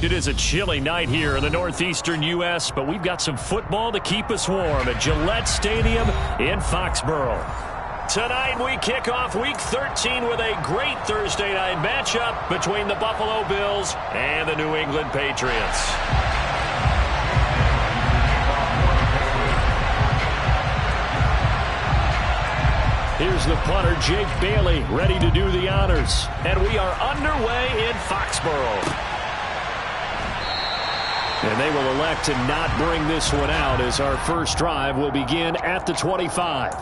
It is a chilly night here in the northeastern U.S., but we've got some football to keep us warm at Gillette Stadium in Foxborough. Tonight we kick off Week 13 with a great Thursday night matchup between the Buffalo Bills and the New England Patriots. Here's the punter, Jake Bailey, ready to do the honors. And we are underway in Foxborough. And they will elect to not bring this one out as our first drive will begin at the 25.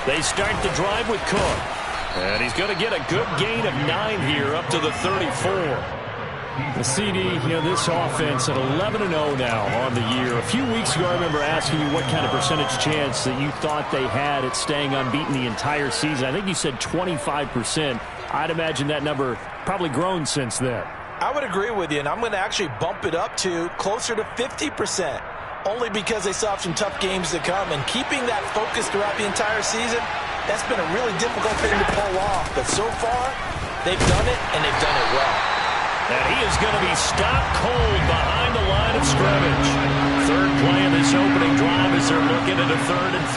They start the drive with Cook. And he's going to get a good gain of 9 here up to the 34. The CD, this offense at 11-0 now on the year. A few weeks ago, I remember asking you what kind of percentage chance that you thought they had at staying unbeaten the entire season. I think you said 25%. I'd imagine that number probably grown since then. I would agree with you, and I'm going to actually bump it up to closer to 50%. Only because they still have some tough games to come. And keeping that focus throughout the entire season, that's been a really difficult thing to pull off. But so far, they've done it, and they've done it well. And he is going to be stopped cold behind the line of scrimmage. Third play of this opening drive as they're looking at a 3rd and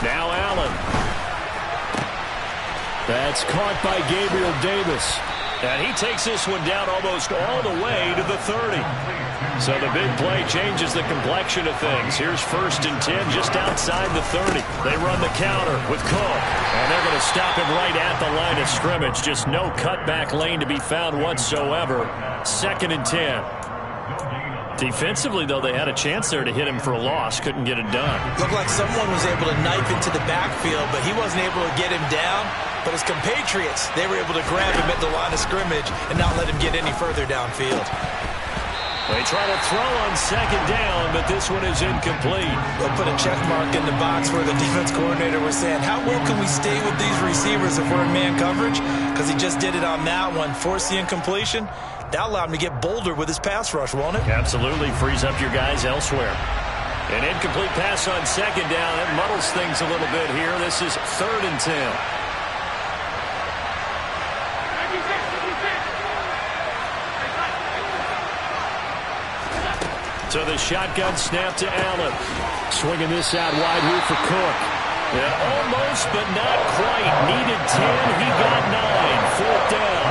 3. Now Allen. That's caught by Gabriel Davis. And he takes this one down almost all the way to the 30. So the big play changes the complexion of things. Here's 1st and 10 just outside the 30. They run the counter with Cook. And they're going to stop him right at the line of scrimmage. Just no cutback lane to be found whatsoever. 2nd and 10. Defensively, though, they had a chance there to hit him for a loss. Couldn't get it done. Looked like someone was able to knife into the backfield, but he wasn't able to get him down. But his compatriots, they were able to grab him at the line of scrimmage and not let him get any further downfield. They try to throw on 2nd down, but this one is incomplete. They'll put a check mark in the box where the defense coordinator was saying, how well can we stay with these receivers if we're in man coverage? Because he just did it on that one, forced the incompletion. That allowed him to get bolder with his pass rush, won't it? Absolutely. Frees up your guys elsewhere. An incomplete pass on 2nd down. That muddles things a little bit here. This is 3rd and 10. So the shotgun snap to Allen. Swinging this out wide here for Cook. And almost, but not quite. Needed 10. He got 9. 4th down.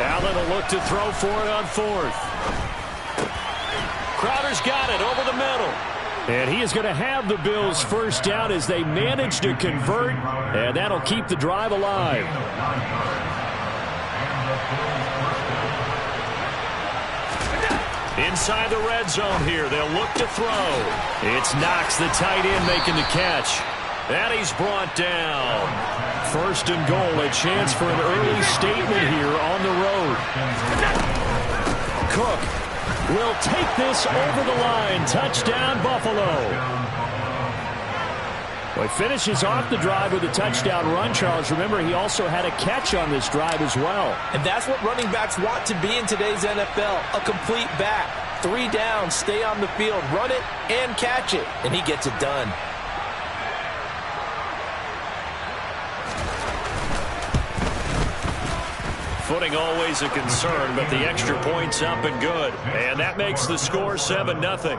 Allen will look to throw for it on 4th. Crowder's got it over the middle. And he is going to have the Bills' 1st down as they manage to convert, and that'll keep the drive alive. Inside the red zone here, they'll look to throw. It's Knox, the tight end, making the catch. And he's brought down. 1st and goal, a chance for an early statement here on the road. Cook will take this over the line. Touchdown, Buffalo. Well, he finishes off the drive with a touchdown run, Charles. Remember, he also had a catch on this drive as well. And that's what running backs want to be in today's NFL, a complete back. 3 down, stay on the field, run it, and catch it. And he gets it done. Footing always a concern, but the extra point's up and good. And that makes the score 7-0.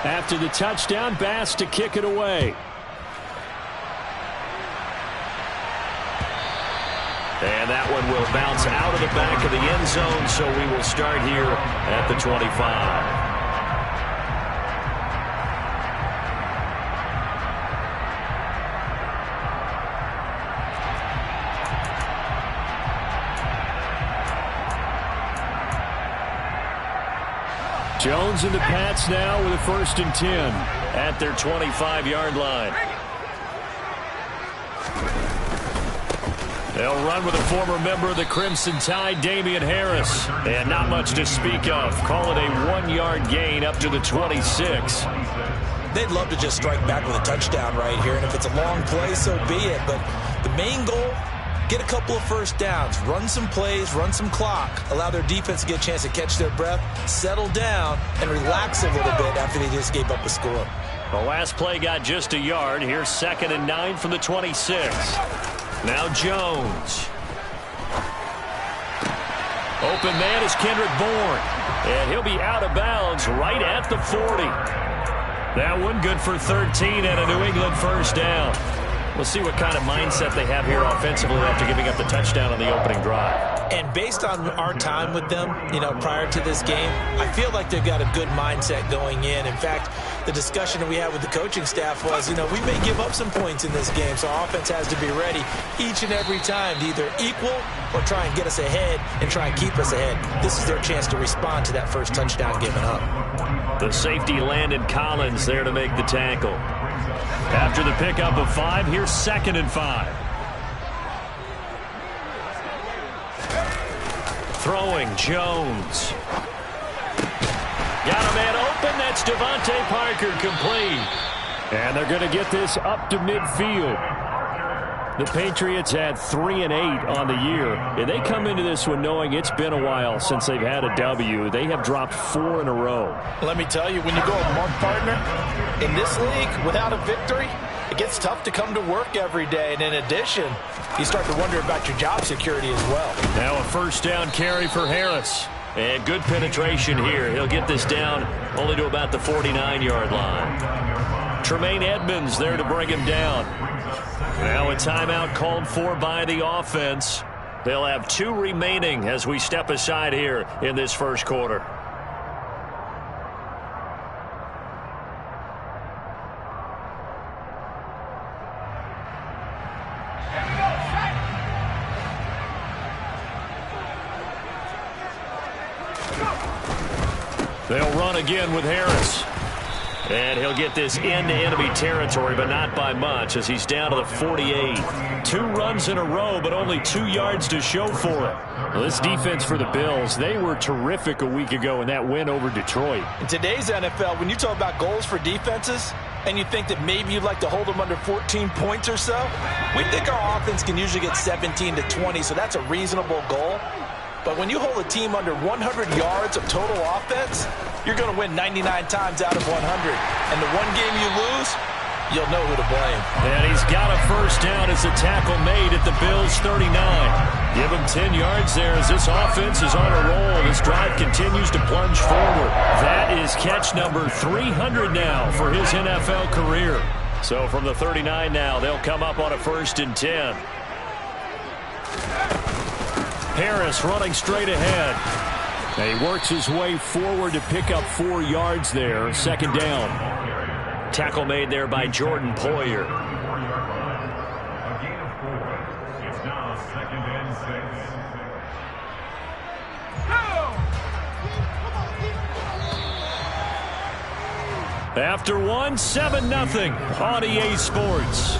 After the touchdown, Bass to kick it away. And that one will bounce out of the back of the end zone, so we will start here at the 25. Jones and the Pats now with a 1st and 10 at their 25-yard line. They'll run with a former member of the Crimson Tide, Damian Harris. And not much to speak of. Call it a 1-yard gain up to the 26. They'd love to just strike back with a touchdown right here. And if it's a long play, so be it. But the main goal, get a couple of first downs, run some plays, run some clock, allow their defense to get a chance to catch their breath, settle down, and relax a little bit after they just gave up a score. The last play got just a yard. Here's 2nd and 9 from the 26. Now Jones. Open man is Kendrick Bourne. And he'll be out of bounds right at the 40. That one good for 13 and a New England 1st down. We'll see what kind of mindset they have here offensively after giving up the touchdown on the opening drive. And based on our time with them, prior to this game, I feel like they've got a good mindset going in. In fact, the discussion that we had with the coaching staff was, we may give up some points in this game, so our offense has to be ready each and every time to either equal or try and get us ahead and try and keep us ahead. This is their chance to respond to that first touchdown given up. The safety Landon Collins there to make the tackle. After the pickup of 5, here's 2nd and 5. Throwing Jones. Got a man open. That's Devontae Parker complete. And they're going to get this up to midfield. The Patriots had 3 and 8 on the year, and they come into this one knowing it's been a while since they've had a W. They have dropped 4 in a row. Let me tell you, when you go a month partner in this league without a victory, it gets tough to come to work every day. And in addition, you start to wonder about your job security as well. Now a 1st down carry for Harris. And good penetration here. He'll get this down only to about the 49-yard line. Tremaine Edmonds there to bring him down. Now a timeout called for by the offense. They'll have 2 remaining as we step aside here in this first quarter. They'll run again with Harris. And he'll get this into enemy territory, but not by much, as he's down to the 48. 2 runs in a row, but only 2 yards to show for it. Well, this defense for the Bills, they were terrific a week ago in that win over Detroit. In today's NFL, when you talk about goals for defenses, and you think that maybe you'd like to hold them under 14 points or so, we think our offense can usually get 17 to 20, so that's a reasonable goal. But when you hold a team under 100 yards of total offense, you're going to win 99 times out of 100. And the one game you lose, you'll know who to blame. And he's got a 1st down as a tackle made at the Bills' 39. Give him 10 yards there as this offense is on a roll. This drive continues to plunge forward. That is catch number 300 now for his NFL career. So from the 39 now, they'll come up on a 1st and 10. Harris running straight ahead. And he works his way forward to pick up 4 yards there. 2nd down. Tackle made there by Jordan Poyer. After 1, 7-0 on EA Sports.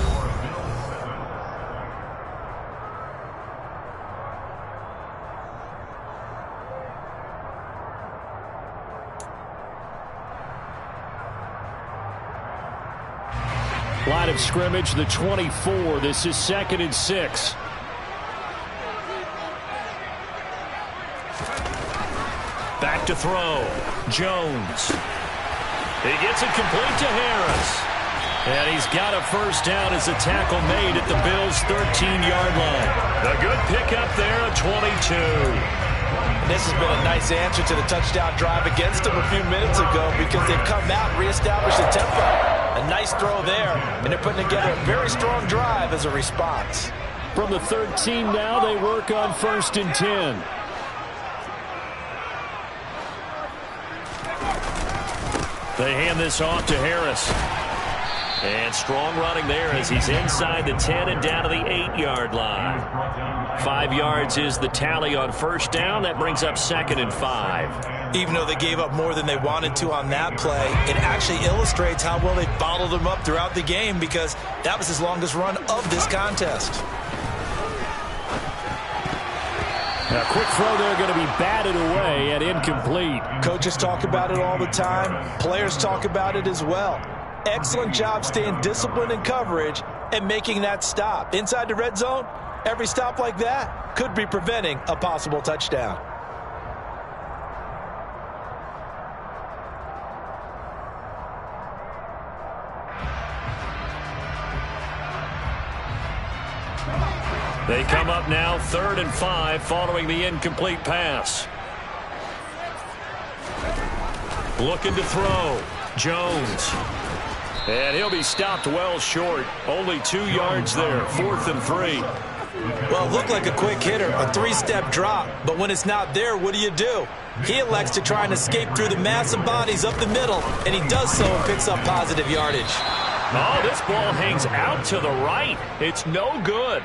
Line of scrimmage, the 24. This is 2nd and 6. Back to throw. Jones. He gets it complete to Harris. And he's got a 1st down as a tackle made at the Bills' 13-yard line. A good pickup there at 22. This has been a nice answer to the touchdown drive against them a few minutes ago because they've come out and reestablished the tempo. A nice throw there, and they're putting together a very strong drive as a response. From the 13 now, they work on 1st and 10. They hand this off to Harris. And strong running there as he's inside the 10 and down to the 8-yard line. 5 yards is the tally on first down. That brings up 2nd and 5. Even though they gave up more than they wanted to on that play, it actually illustrates how well they bottled them up throughout the game, because that was his longest run of this contest. A quick throw there going to be batted away and incomplete. Coaches talk about it all the time. Players talk about it as well. Excellent job staying disciplined in coverage and making that stop. Inside the red zone, every stop like that could be preventing a possible touchdown. They come up now 3rd and 5 following the incomplete pass. Looking to throw. Jones. And he'll be stopped well short. Only 2 yards there. 4th and 3. Well, it looked like a quick hitter, a 3-step drop. But when it's not there, what do? He elects to try and escape through the massive bodies up the middle, and he does so and picks up positive yardage. Oh, this ball hangs out to the right. It's no good.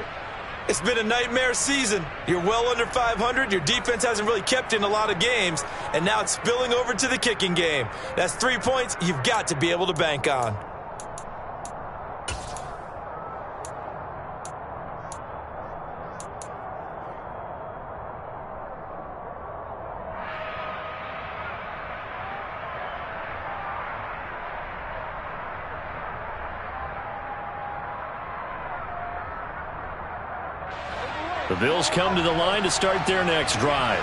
It's been a nightmare season. You're well under 500. Your defense hasn't really kept in a lot of games, and now it's spilling over to the kicking game. That's 3 points you've got to be able to bank on. The Bills come to the line to start their next drive.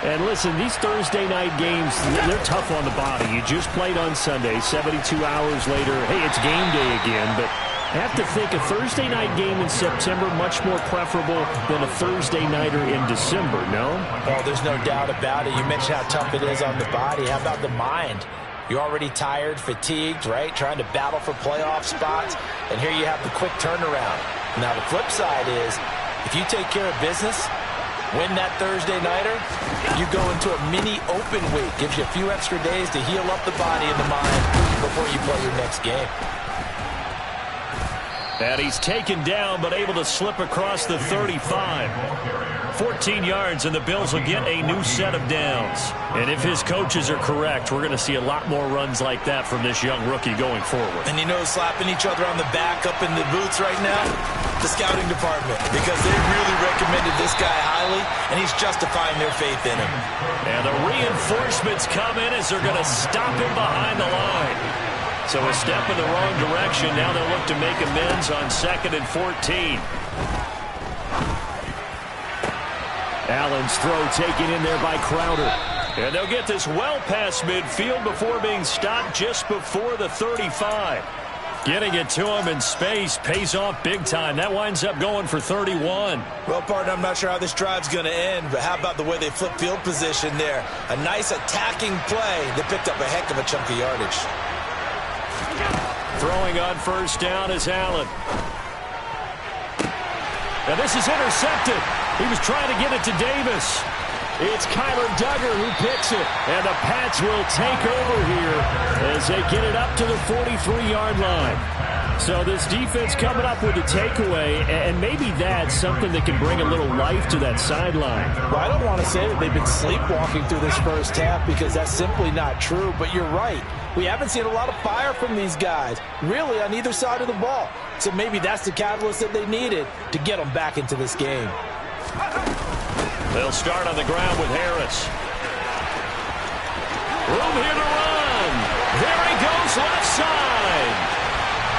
And listen, these Thursday night games, they're tough on the body. You just played on Sunday, 72 hours later. Hey, it's game day again, but I have to think a Thursday night game in September much more preferable than a Thursday nighter in December, no? Oh, there's no doubt about it. You mentioned how tough it is on the body. How about the mind? You're already tired, fatigued, right? Trying to battle for playoff spots. And here you have the quick turnaround. Now, the flip side is, if you take care of business, win that Thursday nighter, you go into a mini open week. Gives you a few extra days to heal up the body and the mind before you play your next game. And he's taken down, but able to slip across the 35. 14 yards, and the Bills will get a new set of downs. And if his coaches are correct, we're going to see a lot more runs like that from this young rookie going forward. And you know, slapping each other on the back up in the booths right now, the scouting department, because they really recommended this guy highly, and he's justifying their faith in him. And the reinforcements come in as they're going to stop him behind the line. So a step in the wrong direction. Now they'll look to make amends on 2nd and 14. Allen's throw taken in there by Crowder. And they'll get this well past midfield before being stopped just before the 35. Getting it to him in space pays off big time. That winds up going for 31. Well, partner, I'm not sure how this drive's going to end, but how about the way they flip field position there? A nice attacking play that picked up a heck of a chunk of yardage. Throwing on first down is Allen. Now this is intercepted. He was trying to get it to Davis. It's Kyler Duggar who picks it. And the Pats will take over here as they get it up to the 43-yard line. So this defense coming up with a takeaway, and maybe that's something that can bring a little life to that sideline. Well, I don't want to say that they've been sleepwalking through this first half, because that's simply not true, but you're right. We haven't seen a lot of fire from these guys, really, on either side of the ball. So maybe that's the catalyst that they needed to get them back into this game. They'll start on the ground with Harris. Room here to run. There he goes, left side.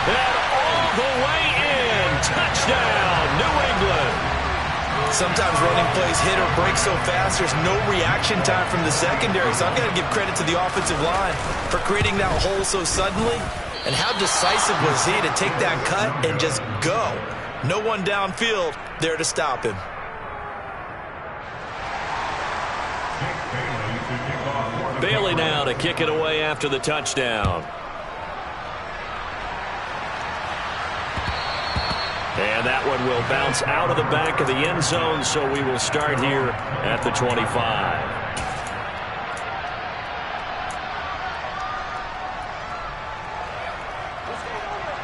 And all the way in. Touchdown, New England. Sometimes running plays hit or break so fast, there's no reaction time from the secondary. So I've got to give credit to the offensive line for creating that hole so suddenly. And how decisive was he to take that cut and just go? No one downfield there to stop him. Bailey now to kick it away after the touchdown. And that one will bounce out of the back of the end zone, so we will start here at the 25.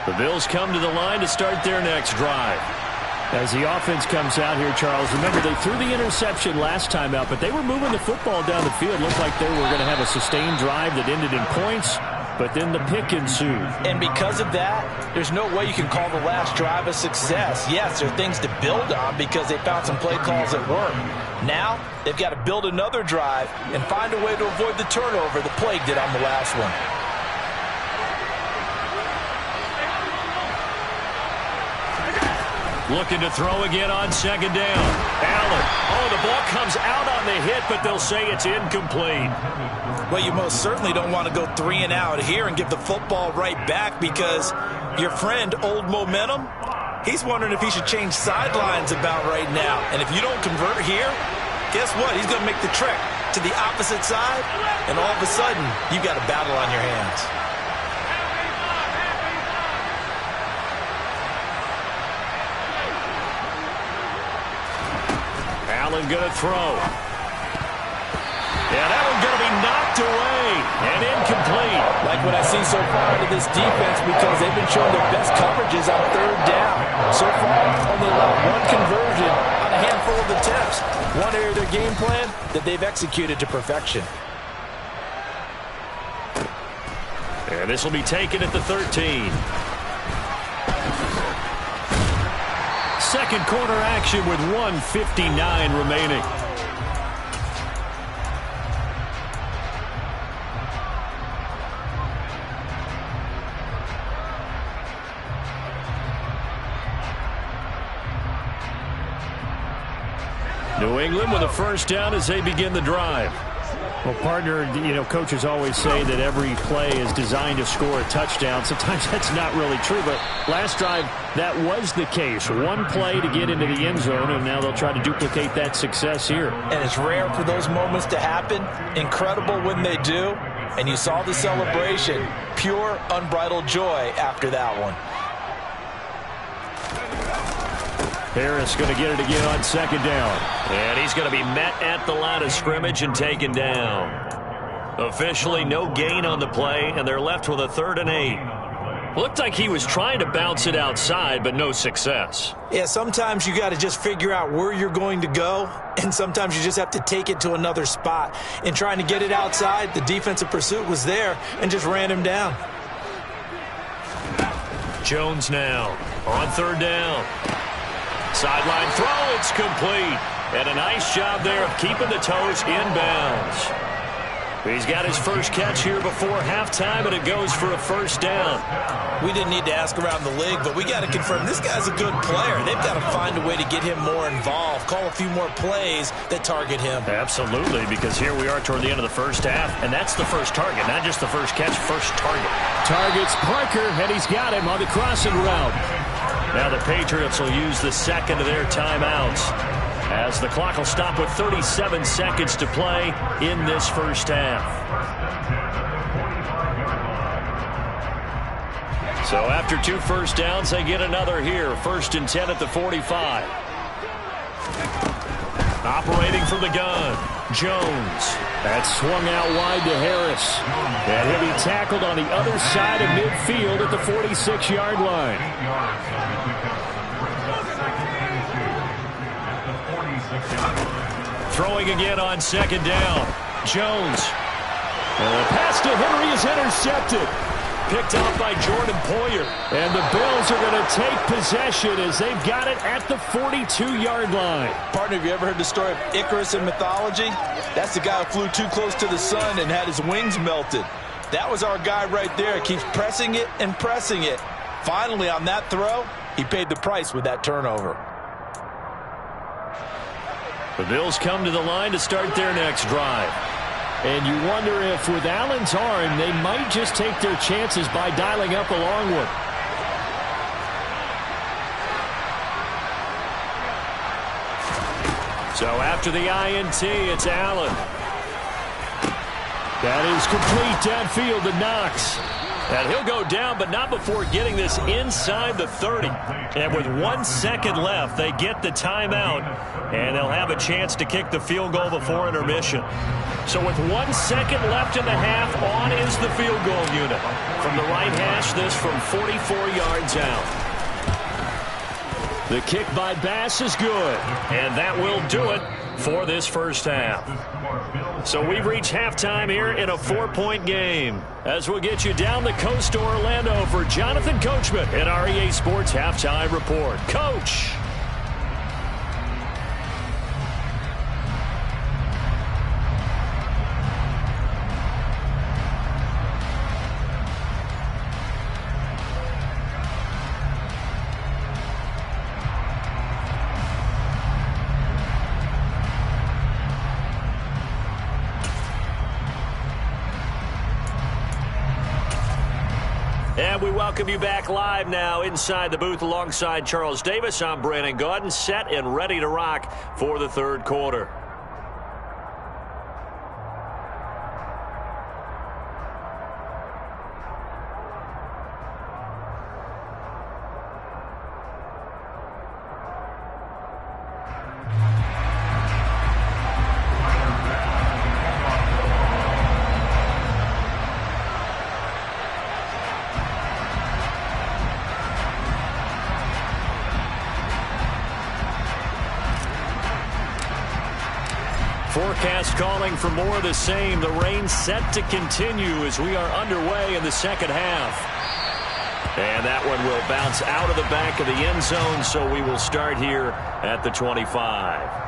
The Bills come to the line to start their next drive. As the offense comes out here, Charles, remember they threw the interception last time out, but they were moving the football down the field. Looked like they were going to have a sustained drive that ended in points, but then the pick ensued. And because of that, there's no way you can call the last drive a success. Yes, there are things to build on because they found some play calls that work. Now, they've got to build another drive and find a way to avoid the turnover the plague did on the last one. Looking to throw again on second down. Allen. Oh, the ball comes out on the hit, but they'll say it's incomplete. Well, you most certainly don't want to go 3 and out here and give the football right back because your friend, Old Momentum, he's wondering if he should change sidelines about right now. And if you don't convert here, guess what? He's going to make the trek to the opposite side, and all of a sudden, you've got a battle on your hands. Allen going to throw. Yeah, that one going to be knocked away and incomplete. Like what I see so far out of this defense because they've been showing their best coverages on third down. So far, only allowed one conversion on a handful of attempts. One area of their game plan that they've executed to perfection. And this will be taken at the 13. Second quarter action with 1:59 remaining. New England with a first down as they begin the drive. Well, partner, coaches always say that every play is designed to score a touchdown. Sometimes that's not really true, but last drive, that was the case. One play to get into the end zone, and now they'll try to duplicate that success here. And it's rare for those moments to happen. Incredible when they do. And you saw the celebration. Pure, unbridled joy after that one. Harris going to get it again on second down. And he's going to be met at the line of scrimmage and taken down. Officially no gain on the play, and they're left with a 3rd and 8. Looked like he was trying to bounce it outside, but no success. Yeah, sometimes you got to just figure out where you're going to go, and sometimes you just have to take it to another spot. In trying to get it outside, the defensive pursuit was there and just ran him down. Jones now on 3rd down. Sideline throw, it's complete. And a nice job there of keeping the toes inbounds. He's got his first catch here before halftime, and it goes for a first down. We didn't need to ask around the league, but we got to confirm this guy's a good player. They've got to find a way to get him more involved, call a few more plays that target him. Absolutely, because here we are toward the end of the first half, and that's the first target, not just the first catch, first target. Targets Parker, and he's got him on the crossing route. Now the Patriots will use the second of their timeouts as the clock will stop with 37 seconds to play in this first half. So after 2 first downs, they get another here. 1st and 10 at the 45. Operating from the gun, Jones. That's swung out wide to Harris. And he'll be tackled on the other side of midfield at the 46-yard line. Throwing again on second down. Jones. And the pass to Henry is intercepted. Picked off by Jordan Poyer. And the Bills are going to take possession as they've got it at the 42-yard line. Partner, have you ever heard the story of Icarus in mythology? That's the guy who flew too close to the sun and had his wings melted. That was our guy right there. Keeps pressing it and pressing it. Finally, on that throw, he paid the price with that turnover. The Bills come to the line to start their next drive. And you wonder if with Allen's arm, they might just take their chances by dialing up a long one. So after the INT, it's Allen. That is complete downfield to Knox. And he'll go down, but not before getting this inside the 30. And with 1 second left, they get the timeout, and they'll have a chance to kick the field goal before intermission. So with 1 second left in the half, on is the field goal unit. From the right hash, this from 44 yards out. The kick by Bass is good, and that will do it for this first half. So we've reached halftime here in a 4-point game. As we'll get you down the coast to Orlando for Jonathan Coachman in our EA Sports Halftime Report. Coach! And we welcome you back live now inside the booth alongside Charles Davis. I'm Brandon Gaudin, set and ready to rock for the third quarter. Forecast calling for more of the same. The rain set to continue as we are underway in the second half. And that one will bounce out of the back of the end zone, so we will start here at the 25.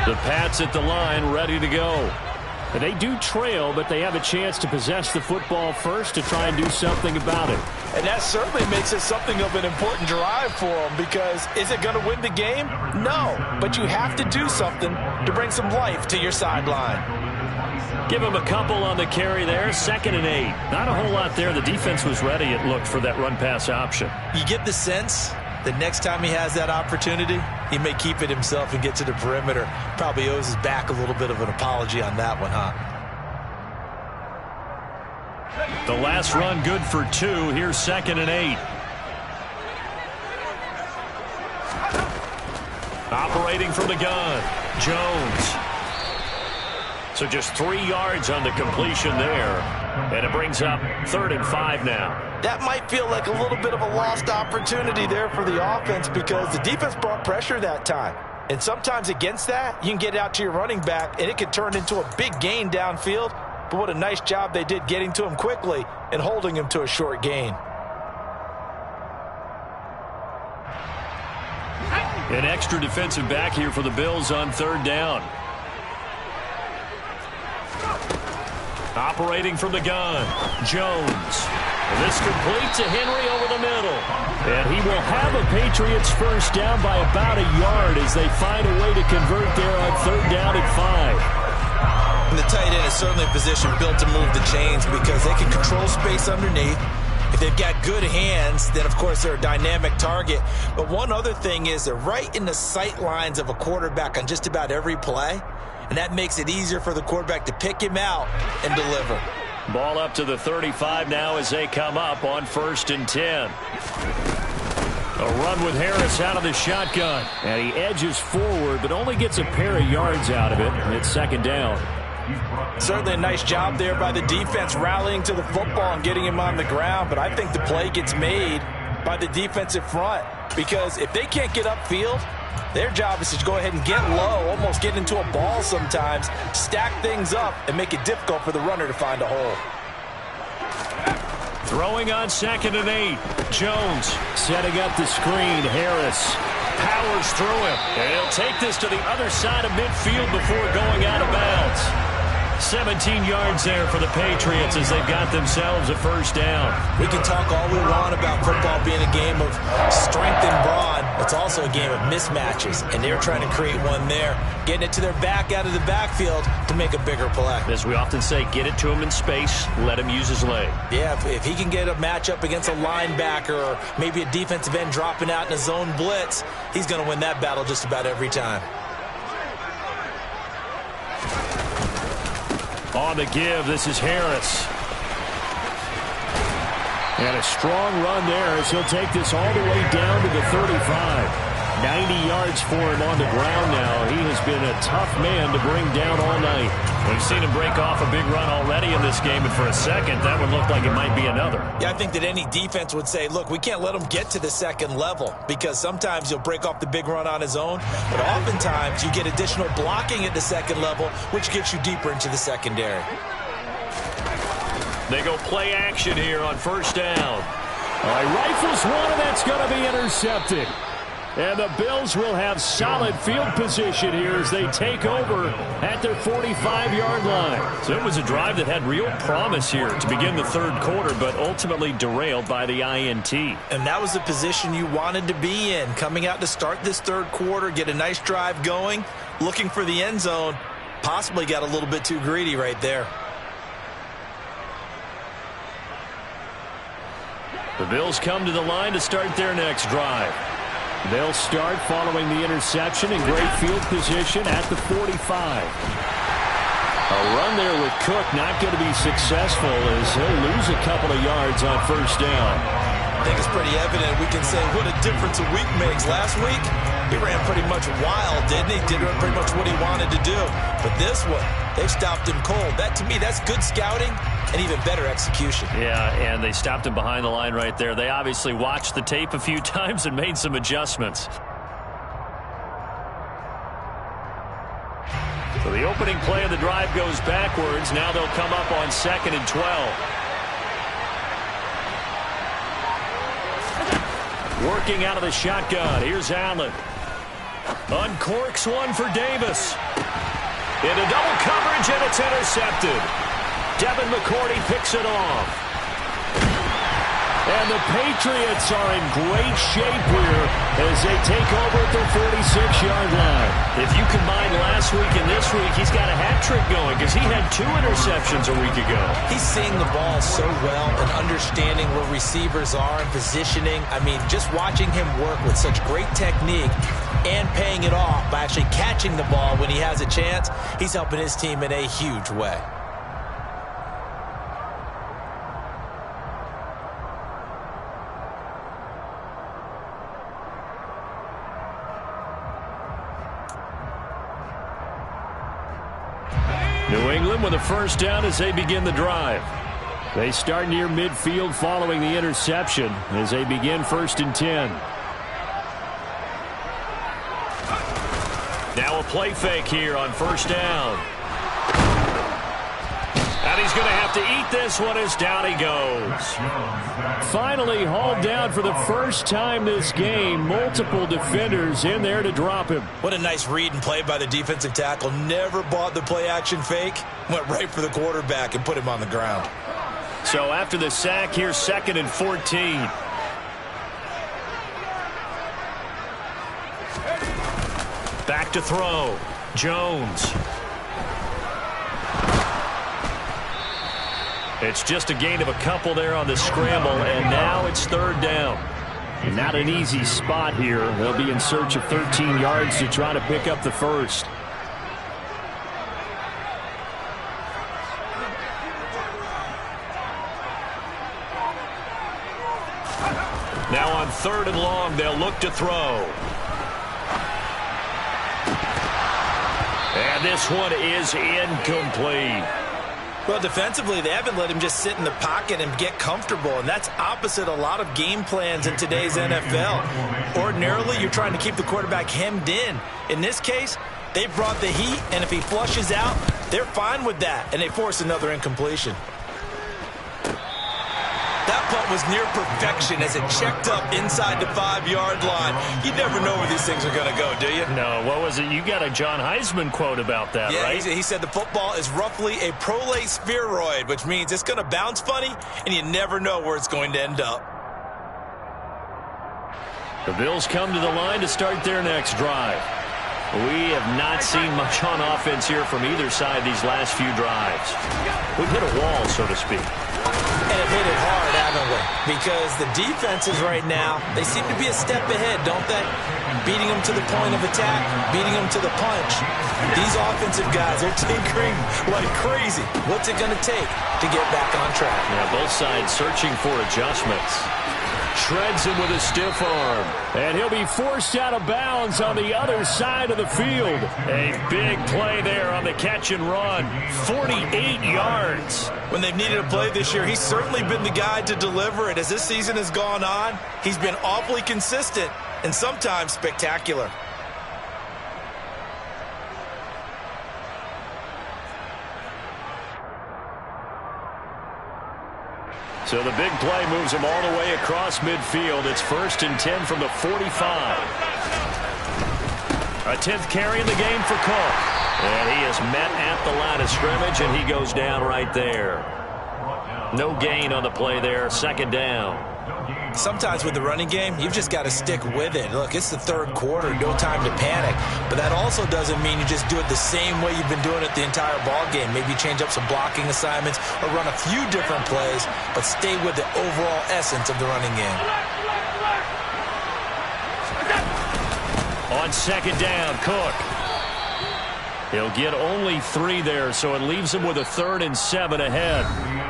The Pats at the line, ready to go. They do trail, but they have a chance to possess the football first to try and do something about it. And that certainly makes it something of an important drive for them, because is it going to win the game? No, but you have to do something to bring some life to your sideline. Give him a couple on the carry there, 2nd and 8. Not a whole lot there. The defense was ready, it looked, for that run-pass option. You get the sense the next time he has that opportunity, he may keep it himself and get to the perimeter. Probably owes his back a little bit of an apology on that one, huh? The last run good for 2. Here's 2nd and 8. Operating from the gun, Jones. So just 3 yards on the completion there. And it brings up 3rd and 5 now. That might feel like a little bit of a lost opportunity there for the offense, because the defense brought pressure that time. And sometimes against that, you can get out to your running back, and it can turn into a big gain downfield. But what a nice job they did getting to him quickly and holding him to a short gain. An extra defensive back here for the Bills on 3rd down. Operating from the gun, Jones. This complete to Henry over the middle. And he will have a Patriots first down by about a yard as they find a way to convert there on 3rd down and 5. And the tight end is certainly a position built to move the chains, because they can control space underneath. If they've got good hands, then of course they're a dynamic target. But one other thing is they're right in the sight lines of a quarterback on just about every play. And that makes it easier for the quarterback to pick him out and deliver. Ball up to the 35 now as they come up on 1st and 10. A run with Harris out of the shotgun. And he edges forward, but only gets a pair of yards out of it. And it's 2nd down. Certainly a nice job there by the defense rallying to the football and getting him on the ground. But I think the play gets made by the defensive front, because if they can't get upfield, their job is to go ahead and get low, almost get into a ball sometimes, stack things up, and make it difficult for the runner to find a hole. Throwing on 2nd and 8. Jones setting up the screen. Harris powers through him. And he'll take this to the other side of midfield before going out of bounds. 17 yards there for the Patriots as they've got themselves a first down. We can talk all we want about football being a game of strength and brawn, It's also a game of mismatches, and they're trying to create one there, getting it to their back out of the backfield to make a bigger play. As we often say, get it to him in space, let him use his leg. Yeah, if he can get a matchup against a linebacker or maybe a defensive end dropping out in a zone blitz, he's going to win that battle just about every time. On the give, this is Harris. And a strong run there as he'll take this all the way down to the 35. 90 yards for him on the ground now. He has been a tough man to bring down all night. We've seen him break off a big run already in this game, and for a second, that would look like it might be another. Yeah, I think that any defense would say, look, we can't let him get to the second level, because sometimes he'll break off the big run on his own, but oftentimes you get additional blocking at the second level, which gets you deeper into the secondary. They go play action here on first down. All right, rifles one, and that's going to be intercepted. And the Bills will have solid field position here as they take over at their 45-yard line. So it was a drive that had real promise here to begin the third quarter, but ultimately derailed by the INT. And that was the position you wanted to be in, coming out to start this third quarter, get a nice drive going, looking for the end zone, possibly got a little bit too greedy right there. The Bills come to the line to start their next drive. They'll start following the interception in great field position at the 45. A run there with Cook not going to be successful as he'll lose a couple of yards on first down. I think it's pretty evident. We can say what a difference a week makes. Last week, he ran pretty much wild, didn't he? Did pretty much what he wanted to do. But this one, they stopped him cold. That, to me, that's good scouting and even better execution. Yeah, and they stopped him behind the line right there. They obviously watched the tape a few times and made some adjustments. So the opening play of the drive goes backwards. Now they'll come up on 2nd and 12. Working out of the shotgun. Here's Allen. Uncorks one for Davis. Into double coverage, and it's intercepted. Devin McCourty picks it off. And the Patriots are in great shape here as they take over at their 46-yard line. If you combine last week and this week, he's got a hat trick going because he had 2 interceptions a week ago. He's seeing the ball so well and understanding where receivers are and positioning. I mean, just watching him work with such great technique and paying it off by actually catching the ball when he has a chance, he's helping his team in a huge way. New England with a first down as they begin the drive. They start near midfield following the interception as they begin 1st and 10. Now a play fake here on first down. And he's going to have to eat this one as down he goes. Finally hauled down for the first time this game. Multiple defenders in there to drop him. What a nice read and play by the defensive tackle. Never bought the play-action fake. Went right for the quarterback and put him on the ground. So after the sack, here's 2nd and 14. Back to throw. Jones. It's just a gain of a couple there on the scramble, and now it's 3rd down. Not an easy spot here. They'll be in search of 13 yards to try to pick up the first. Now on 3rd and long, they'll look to throw. And this one is incomplete. Well, defensively, they haven't let him just sit in the pocket and get comfortable, and that's opposite a lot of game plans in today's NFL. Ordinarily, you're trying to keep the quarterback hemmed in. In this case, they brought the heat, and if he flushes out, they're fine with that, and they force another incompletion. That punt was near perfection as it checked up inside the 5-yard line. You never know where these things are going to go, do you? No, what was it? You got a John Heisman quote about that, yeah, right? He said the football is roughly a prolate spheroid, which means it's going to bounce funny, and you never know where it's going to end up. The Bills come to the line to start their next drive. We have not seen much on offense here from either side these last few drives. We've hit a wall, so to speak. And have hit it hard, haven't we? Because the defenses right now, they seem to be a step ahead, don't they? Beating them to the point of attack, beating them to the punch. These offensive guys, they're tinkering like crazy. What's it going to take to get back on track? Yeah, both sides searching for adjustments. Shreds him with a stiff arm. And he'll be forced out of bounds on the other side of the field. A big play there on the catch and run. 48 yards. When they've needed a play this year, he's certainly been the guy to deliver it. As this season has gone on, he's been awfully consistent and sometimes spectacular. So the big play moves him all the way across midfield. It's 1st and 10 from the 45. A 10th carry in the game for Cook. And he is met at the line of scrimmage, and he goes down right there. No gain on the play there. 2nd down. Sometimes with the running game, you've just got to stick with it. Look, it's the 3rd quarter, no time to panic. But that also doesn't mean you just do it the same way you've been doing it the entire ball game. Maybe change up some blocking assignments or run a few different plays, but stay with the overall essence of the running game. On 2nd down, Cook. He'll get only 3 there, so it leaves him with a 3rd and 7 ahead.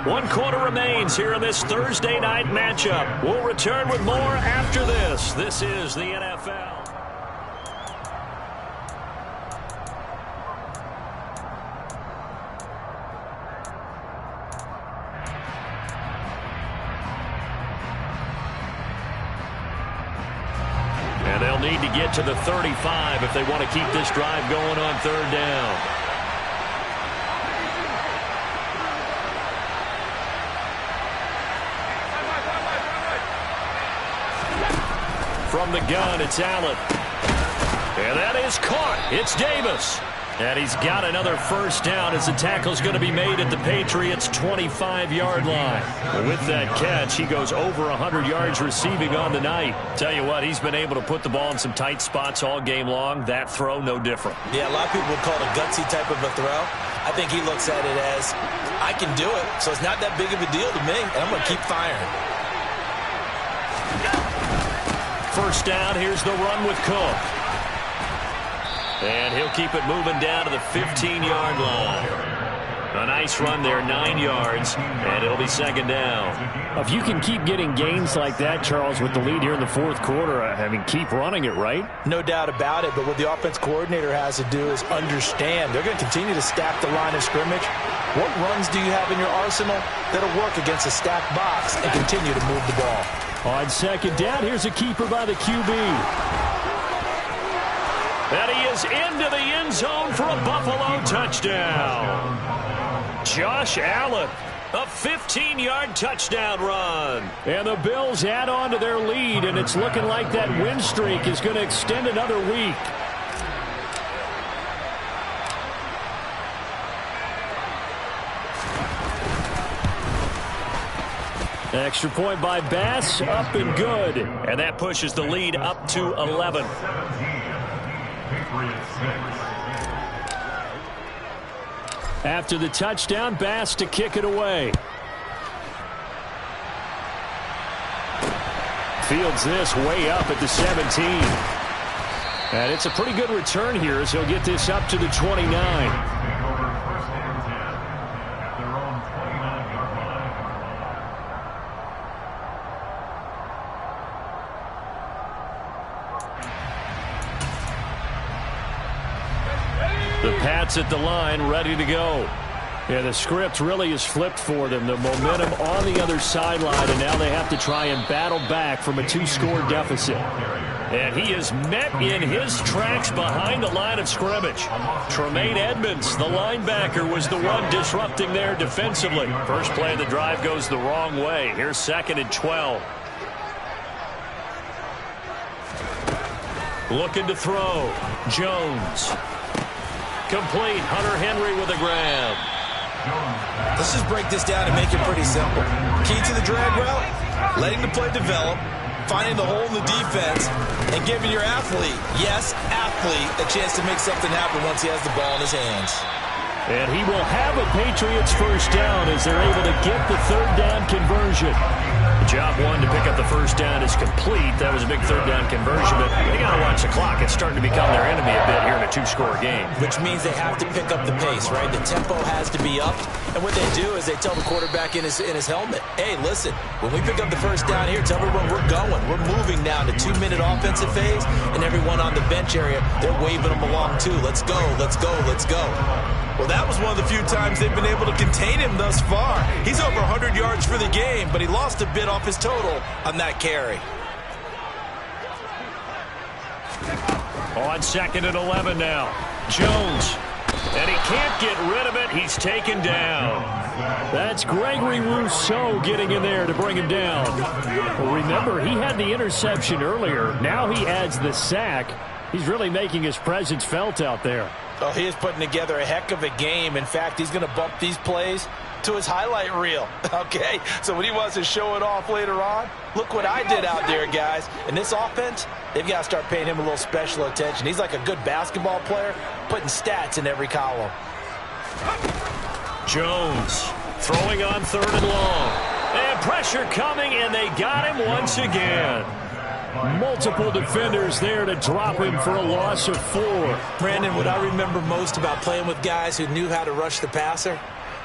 1 quarter remains here in this Thursday night matchup. We'll return with more after this. This is the NFL. And they'll need to get to the 35 if they want to keep this drive going on 3rd down. From the gun, it's Allen. And that is caught. It's Davis. And he's got another 1st down as the tackle's going to be made at the Patriots' 25-yard line. With that catch, he goes over 100 yards receiving on the night. Tell you what, he's been able to put the ball in some tight spots all game long. That throw, no different. Yeah, a lot of people would call it a gutsy type of a throw. I think he looks at it as, I can do it, so it's not that big of a deal to me, and I'm going to keep firing. 1st down, here's the run with Cook. And he'll keep it moving down to the 15-yard line. A nice run there, 9 yards, and it'll be 2nd down. If you can keep getting gains like that, Charles, with the lead here in the 4th quarter, I mean, keep running it, right? No doubt about it, but what the offense coordinator has to do is understand. They're going to continue to stack the line of scrimmage. What runs do you have in your arsenal that'll work against a stacked box and continue to move the ball? On 2nd down, here's a keeper by the QB. And he is into the end zone for a Buffalo touchdown. Josh Allen, a 15-yard touchdown run. And the Bills add on to their lead, and it's looking like that win streak is going to extend another week. Extra point by Bass, up and good. And that pushes the lead up to 11. After the touchdown, Bass to kick it away. Fields this way up at the 17. And it's a pretty good return here as he'll get this up to the 29. The Pats at the line, ready to go. Yeah, the script really is flipped for them. The momentum on the other sideline, and now they have to try and battle back from a 2-score deficit. And he is met in his tracks behind the line of scrimmage. Tremaine Edmonds, the linebacker, was the one disrupting there defensively. First play of the drive goes the wrong way. Here's 2nd and 12. Looking to throw. Jones. Complete. Hunter Henry with a grab. Let's just break this down and make it pretty simple. Key to the drag route, letting the play develop, finding the hole in the defense and giving your athlete, yes, athlete, a chance to make something happen once he has the ball in his hands. And he will have a Patriots first down as they're able to get the third down conversion. Job one to pick up the first down is complete. That was a big third down conversion, but they got to watch the clock. It's starting to become their enemy a bit here in a two-score game. Which means they have to pick up the pace, right? The tempo has to be up. And what they do is they tell the quarterback in his helmet, hey, listen, when we pick up the first down here, tell everyone we're going. We're moving now to 2-minute offensive phase, and everyone on the bench area, they're waving them along too. Let's go, let's go, let's go. Well, that was one of the few times they've been able to contain him thus far. He's over 100 yards for the game, but he lost a bit off his total on that carry. On 2nd and 11 now. Jones. And he can't get rid of it. He's taken down. That's Gregory Rousseau getting in there to bring him down. Well, remember, he had the interception earlier. Now he adds the sack. He's really making his presence felt out there. Oh, he is putting together a heck of a game. In fact, he's going to bump these plays to his highlight reel, okay? So when he wants to show it off later on, look what I did out there, guys. In this offense, they've got to start paying him a little special attention. He's like a good basketball player, putting stats in every column. Jones throwing on 3rd and long. And pressure coming, and they got him once again. Multiple defenders there to drop him for a loss of 4. Brandon, what I remember most about playing with guys who knew how to rush the passer,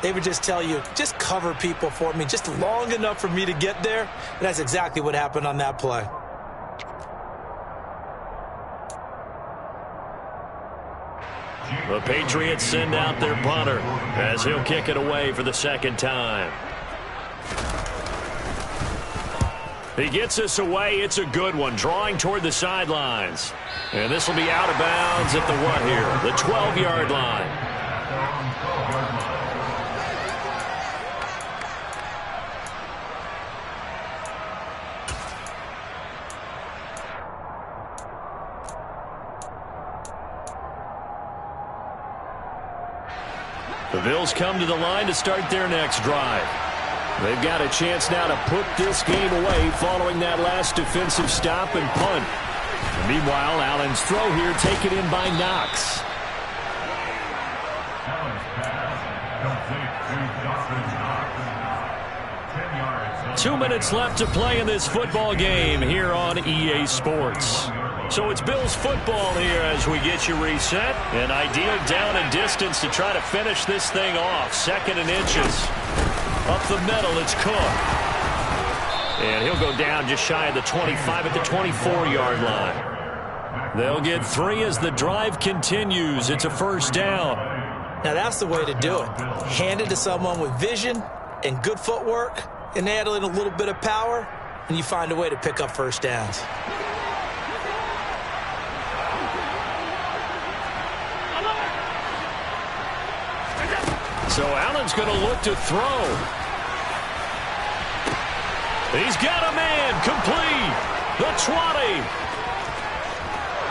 they would just tell you, just cover people for me, just long enough for me to get there. And that's exactly what happened on that play. The Patriots send out their punter as he'll kick it away for the second time. He gets us away. It's a good one, drawing toward the sidelines. And this will be out of bounds at the what here? The 12-yard line. The Bills come to the line to start their next drive. They've got a chance now to put this game away following that last defensive stop and punt. And meanwhile, Allen's throw here taken in by Knox. Two minutes left to play in this football game here on EA Sports. So it's Bills football here as we get you reset. An ideal down and distance to try to finish this thing off. 2nd and inches. Up the middle, it's Cook. And he'll go down just shy of the 25 at the 24-yard line. They'll get 3 as the drive continues. It's a first down. Now that's the way to do it. Hand it to someone with vision and good footwork, and add in a little bit of power, and you find a way to pick up first downs. So Allen's going to look to throw. He's got a man complete. The 20.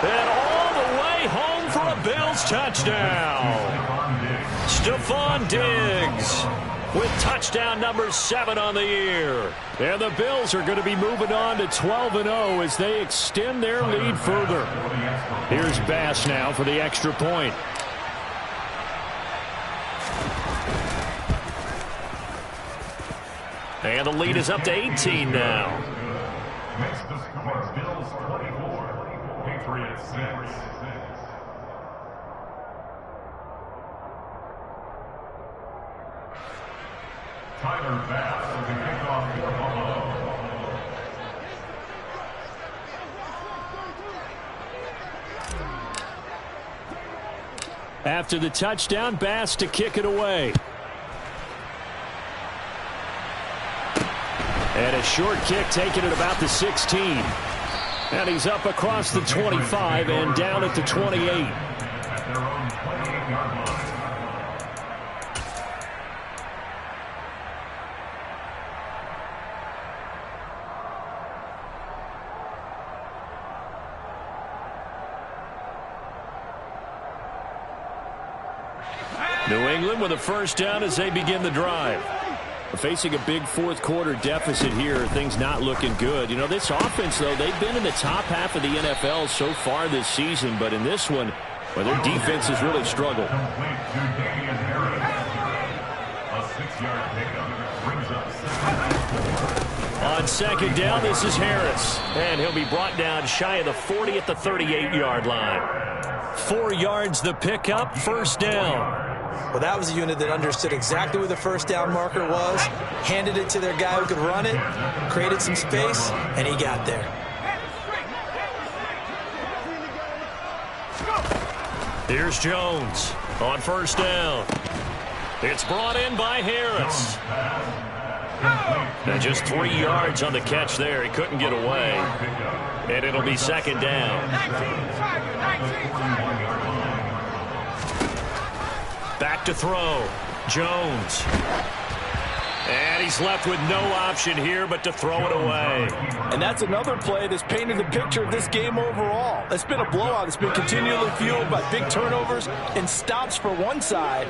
And all the way home for a Bills touchdown. Stephon Diggs with touchdown number 7 on the year. And the Bills are going to be moving on to 12-0 as they extend their lead further. Here's Bass now for the extra point. And the lead is up to 18 now. Makes the score Bills 24, Patriots 6. Tyler Bass with the kickoff for Buffalo. After the touchdown, Bass to kick it away. And a short kick taken at about the 16. And he's up across the 25 and down at the 28. At their own 28-yard line. New England with a first down as they begin the drive. Facing a big fourth-quarter deficit here, things not looking good. You know, this offense, though, they've been in the top half of the NFL so far this season, but in this one, well, their defense has really struggled. A 6-yard pickup brings up 7. On second down, this is Harris, and he'll be brought down shy of the 40 at the 38-yard line. 4 yards the pickup, first down. Well, that was a unit that understood exactly where the first down marker was, handed it to their guy who could run it, created some space, and he got there. Here's Jones on first down. It's brought in by Harris. And just 3 yards on the catch there. He couldn't get away. And it'll be second down. Back to throw. Jones. And he's left with no option here but to throw it away. And that's another play that's painted the picture of this game overall. It's been a blowout. It's been continually fueled by big turnovers and stops for one side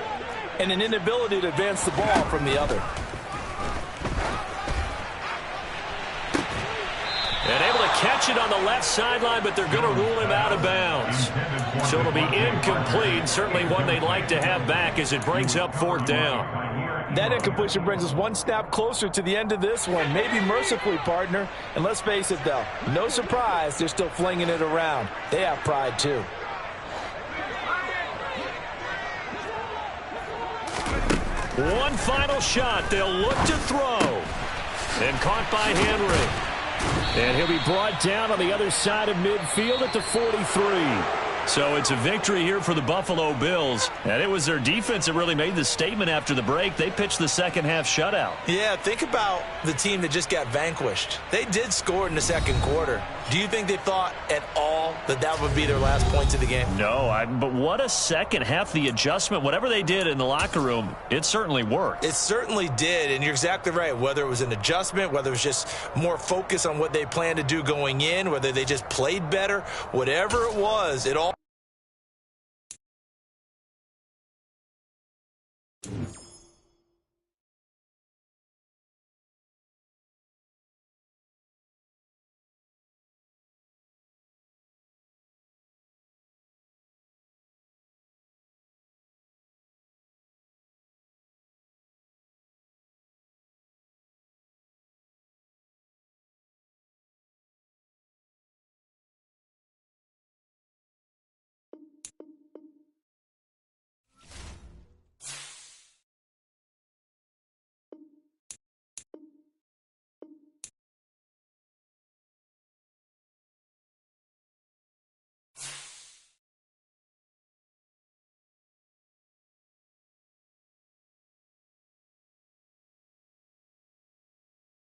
and an inability to advance the ball from the other. And able to catch it on the left sideline, but they're going to rule him out of bounds. So it'll be incomplete. Certainly one they'd like to have back as it brings up fourth down. That incompletion brings us one snap closer to the end of this one. Maybe mercifully, partner. And let's face it, though, no surprise, they're still flinging it around. They have pride, too. One final shot. They'll look to throw. And caught by Henry. And he'll be brought down on the other side of midfield at the 43. So it's a victory here for the Buffalo Bills. And it was their defense that really made the statement after the break. They pitched the second-half shutout. Yeah, think about the team that just got vanquished. They did score in the second quarter. Do you think they thought at all that that would be their last points of the game? No, but what a second half. The adjustment, whatever they did in the locker room, it certainly worked. It certainly did, and you're exactly right. Whether it was an adjustment, whether it was just more focus on what they planned to do going in, whether they just played better, whatever it was, it all